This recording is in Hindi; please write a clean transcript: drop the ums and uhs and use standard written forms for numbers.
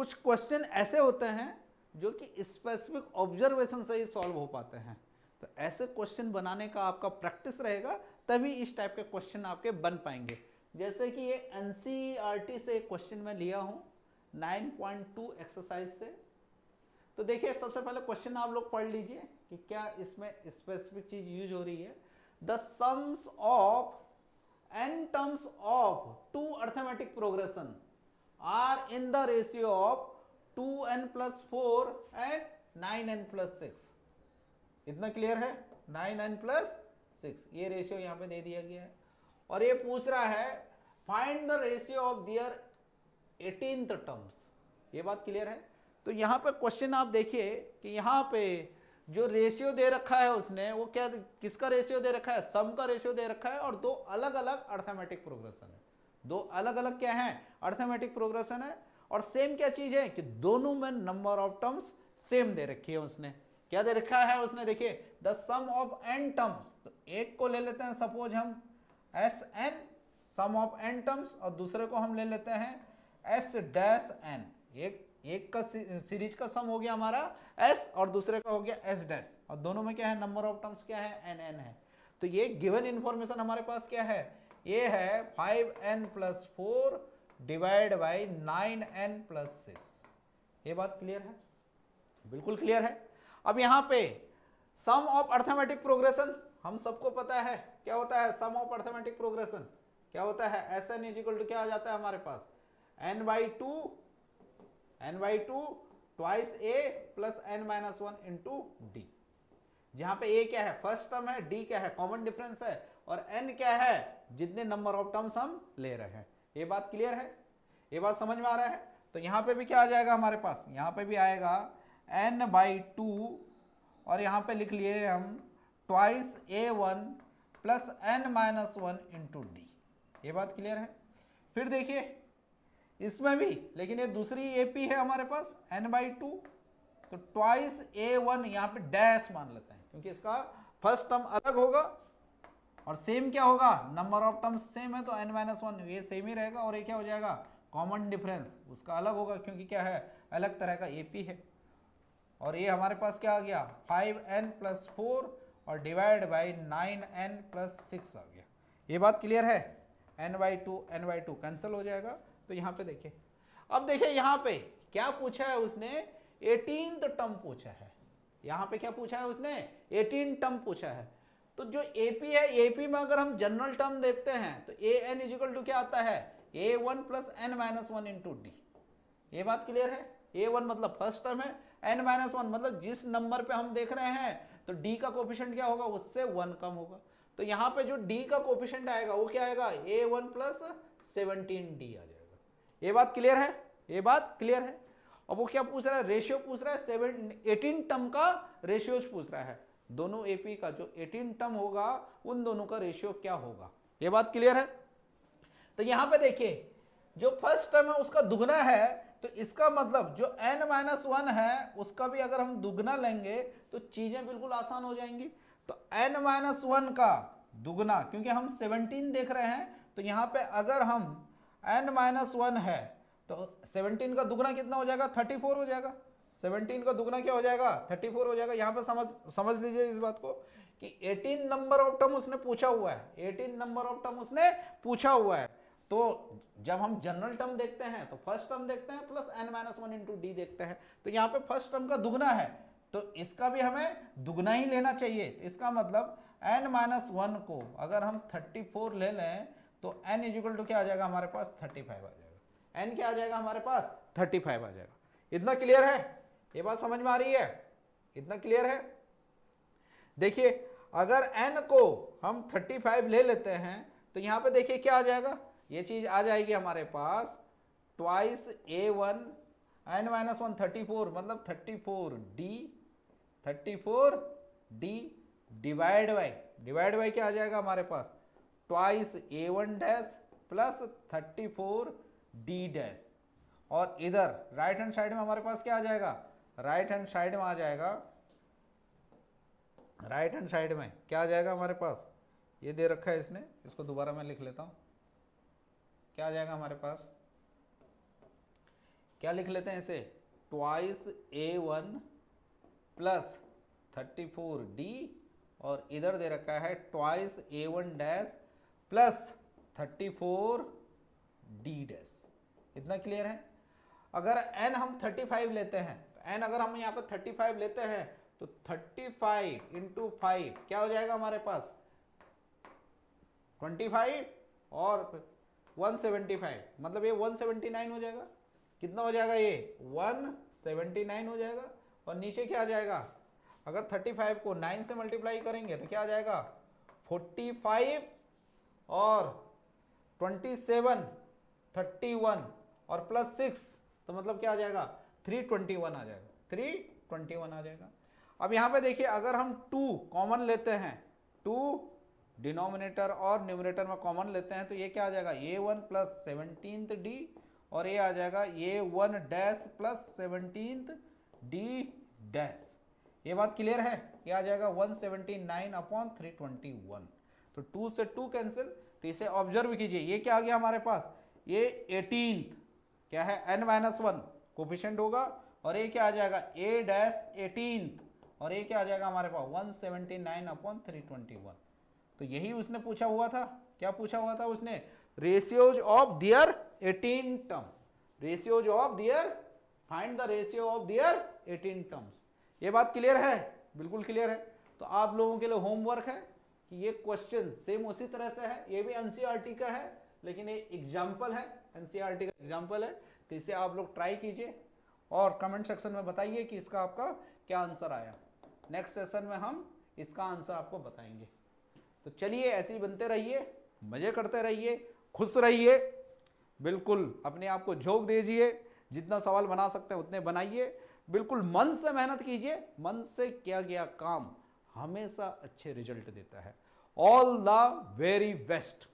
कुछ क्वेश्चन ऐसे होते हैं जो कि स्पेसिफिक ऑब्जर्वेशन से ही सॉल्व हो पाते हैं। तो ऐसे क्वेश्चन बनाने का आपका प्रैक्टिस रहेगा, तभी इस टाइप के क्वेश्चन आपके बन पाएंगे। जैसे कि ये एनसीईआरटी से एक क्वेश्चन मैं लिया हूं 9.2 एक्सरसाइज से। तो देखिए सबसे पहले क्वेश्चन आप लोग पढ़ लीजिए कि क्या इसमें स्पेसिफिक चीज यूज हो रही है। The sums of n terms of two arithmetic progression are in the ratio of 2n plus 4 and 9n plus 6। इतना क्लियर है? 9n plus 6 ये रेशियो यहां पे दे दिया गया है और ये पूछ रहा है find the ratio of their 18th terms. ये बात क्लियर है? तो यहां पे क्वेश्चन आप देखिए कि यहां पे जो रेशियो दे रखा है उसने, वो क्या, किसका रेशियो दे रखा है? सम का रेशियो दे रखा है और दो अलग अलग अर्थमेटिक प्रोग्रेशन है। दो अलग अलग क्या है? अर्थमेटिक प्रोग्रेशन है। और सेम क्या चीज है कि दोनों में नंबर ऑफ टर्म्स सेम दे रखी है उसने। क्या दे रखा है उसने? देखिए the sum of n terms, तो एक को ले लेते हैं सपोज हम Sn sum of n terms, और दूसरे को हम ले लेते हैं S-n। एक का सीरीज का सम हो गया हमारा s और दूसरे का हो गया s', और दोनों में क्या है? नंबर ऑफ टर्म्स क्या है? n है। तो ये गिवन इंफॉर्मेशन हमारे पास क्या है? ये है 5n plus 4 divide by 9n plus 6। ये बात क्लियर है? बिल्कुल क्लियर है। अब यहां पे सम ऑफ अर्थमेटिक प्रोग्रेशन हम सबको पता है क्या होता है। सम ऑफ अर्थमेटिक प्रोग्रेशन क्या होता है? Sn इक्वल टू क्या आ जाता है हमारे पास? n/2 twice a plus n-1 into D. जहां पे a क्या है? फर्स्ट टर्म है, d क्या है? कॉमन डिफरेंस है, और n क्या है? जितने नंबर ऑफ टर्म्स हम ले रहे हैं। ये बात क्लियर है? ये बात समझ में आ रहा है? तो यहां पे भी क्या आ जाएगा हमारे पास? यहां पे भी आएगा n/2 और यहां पे लिख लिए हम twice a1 plus n-1 into D. ये बात क्लियर है? फिर देखिए इसमें भी, लेकिन ये दूसरी एपी है हमारे पास n/2, तो ट्वाइस a1 यहां पे डैश मान लेते हैं क्योंकि इसका फर्स्ट टर्म अलग होगा और सेम क्या होगा? नंबर ऑफ टर्म्स सेम है तो n-1 ये सेम ही रहेगा, और ये क्या हो जाएगा? कॉमन डिफरेंस उसका अलग होगा क्योंकि क्या है? अलग तरह का एपी है। और ये हमारे पास क्या आ गया? 5n प्लस 4 और डिवाइड बाई 9n प्लस 6 आ गया। ये बात क्लियर है? n/2 कैंसिल हो जाएगा। तो यहां पे देखिए, अब देखिए यहां पे क्या पूछा है उसने? 18th टर्म पूछा है। यहां पे क्या पूछा है उसने? 18 टर्म पूछा है। तो जो एपी है, एपी में अगर हम जनरल टर्म देखते हैं तो an इक्वल टू क्या आता है? a1 plus n-1 into D. ये बात क्लियर है? a1 मतलब फर्स्ट टर्म है, n-1 मतलब जिस नंबर पे हम देख रहे हैं तो d का कोफिशिएंट क्या होगा? उससे 1 कम होगा। तो यहां पे जो d का कोफिशिएंट आएगा वो क्या आएगा? a1 प्लस 17d आ जाएगा। ये बात क्लियर है? ये बात क्लियर है? और वो क्या पूछ रहा है? रेशियो पूछ रहा है। 18 टर्म का रेशियो पूछ रहा है। दोनों एपी का जो 18 टर्म होगा उन दोनों का रेशियो क्या होगा। ये बात क्लियर है? तो यहां पे देखिए जो फर्स्ट टर्म है उसका दुगना है, तो इसका मतलब जो n-1 है उसका भी अगर हम दुगना लेंगे तो चीजें बिल्कुल आसान हो जाएंगी। तो n-1 का दुगना, क्योंकि हम 17 देख रहे हैं, तो यहां पे अगर हम n-1 है तो 17 का दुगना कितना हो जाएगा? 34 हो जाएगा। 17 का दुगना क्या हो जाएगा? 34 हो जाएगा। यहां पे समझ लीजिए इस बात को कि 18 नंबर ऑफ टर्म उसने पूछा हुआ है। 18 नंबर ऑफ टर्म उसने पूछा हुआ है। तो जब हम जनरल टर्म देखते हैं तो फर्स्ट टर्म देखते हैं प्लस n-1 इंटू डी देखते हैं। तो यहां पे फर्स्ट टर्म का दुगना है तो इसका भी हमें दुगना ही लेना चाहिए। तो इसका मतलब n-1 को अगर हम 34 ले लें तो n इक्वल टू क्या आ जाएगा हमारे पास? 35 आ जाएगा। n क्या आ जाएगा हमारे पास? 35 आ जाएगा। इतना क्लियर है? ये बात समझ में आ रही है? इतना क्लियर है? देखिए अगर n को हम 35 ले लेते हैं तो यहां पे देखिए क्या आ जाएगा? ये चीज आ जाएगी हमारे पास ट्वाइस a1 n-1 34 मतलब 34d डिवाइड बाई क्या आ जाएगा हमारे पास? Twice a1 dash plus 34d dash, और इधर राइट हैंड साइड में हमारे पास क्या आ जाएगा? राइट हैंड साइड में आ जाएगा, राइट हैंड साइड में क्या आ जाएगा हमारे पास? ये दे रखा है इसने, इसको दोबारा मैं लिख लेता हूं। क्या आ जाएगा हमारे पास? क्या लिख लेते हैं इसे, ट्वाइस A1 प्लस 34D, और इधर दे रखा है twice A1 dash plus 34D dash. इतना क्लियर है। अगर n हम 35 लेते हैं, तो n अगर हम यहाँ पर 35 लेते हैं तो 35 इंटू 5 क्या हो जाएगा हमारे पास, 25 और 175, मतलब ये 179 हो जाएगा। कितना हो जाएगा ये 179 हो जाएगा। और नीचे क्या आ जाएगा, अगर 35 को 9 से मल्टीप्लाई करेंगे तो क्या आ जाएगा 45 और 27 31 और प्लस 6, तो मतलब क्या आ जाएगा 321 आ जाएगा, 321 आ जाएगा। अब यहां पे देखिए अगर हम 2 कॉमन लेते हैं, 2 डिनोमिनेटर और न्यूमरेटर में कॉमन लेते हैं तो ये क्या आ जाएगा A1 प्लस 17D, और ये आ जाएगा A1 dash plus 17D dash. ये बात क्लियर है। ये आ जाएगा 179 अपॉन 321। तो 2 से 2 कैंसिल, तो इसे ऑब्जर्व कीजिए, ये क्या आ गया हमारे पास, ये 18th क्या है n-1 कोफिशिएंट होगा, और ये क्या आ जाएगा A डैश 18th, और ये क्या आ जाएगा हमारे पास 179 अपॉन 321। तो यही उसने पूछा हुआ था। क्या पूछा हुआ था उसने, ratios of their 18 term, ratios of their, find the ratio of their 18 terms. ये बात क्लियर है, बिल्कुल क्लियर है। तो आप लोगों के लिए होमवर्क है कि ये क्वेश्चन सेम उसी तरह से है, ये भी एनसीईआरटी का है, लेकिन ये एग्जाम्पल है, एनसीईआरटी का एग्जाम्पल है। तो इसे आप लोग ट्राई कीजिए और कमेंट सेक्शन में बताइए कि इसका आपका क्या आंसर आया। नेक्स्ट सेशन में हम इसका आंसर आपको बताएंगे। तो चलिए ऐसे ही बनते रहिए, मजे करते रहिए, खुश रहिए, बिल्कुल अपने आप को झोंक दीजिए, जितना सवाल बना सकते हैं उतने बनाइए, बिल्कुल मन से मेहनत कीजिए। मन से किया गया काम हमेशा अच्छे रिजल्ट देता है। All the very best.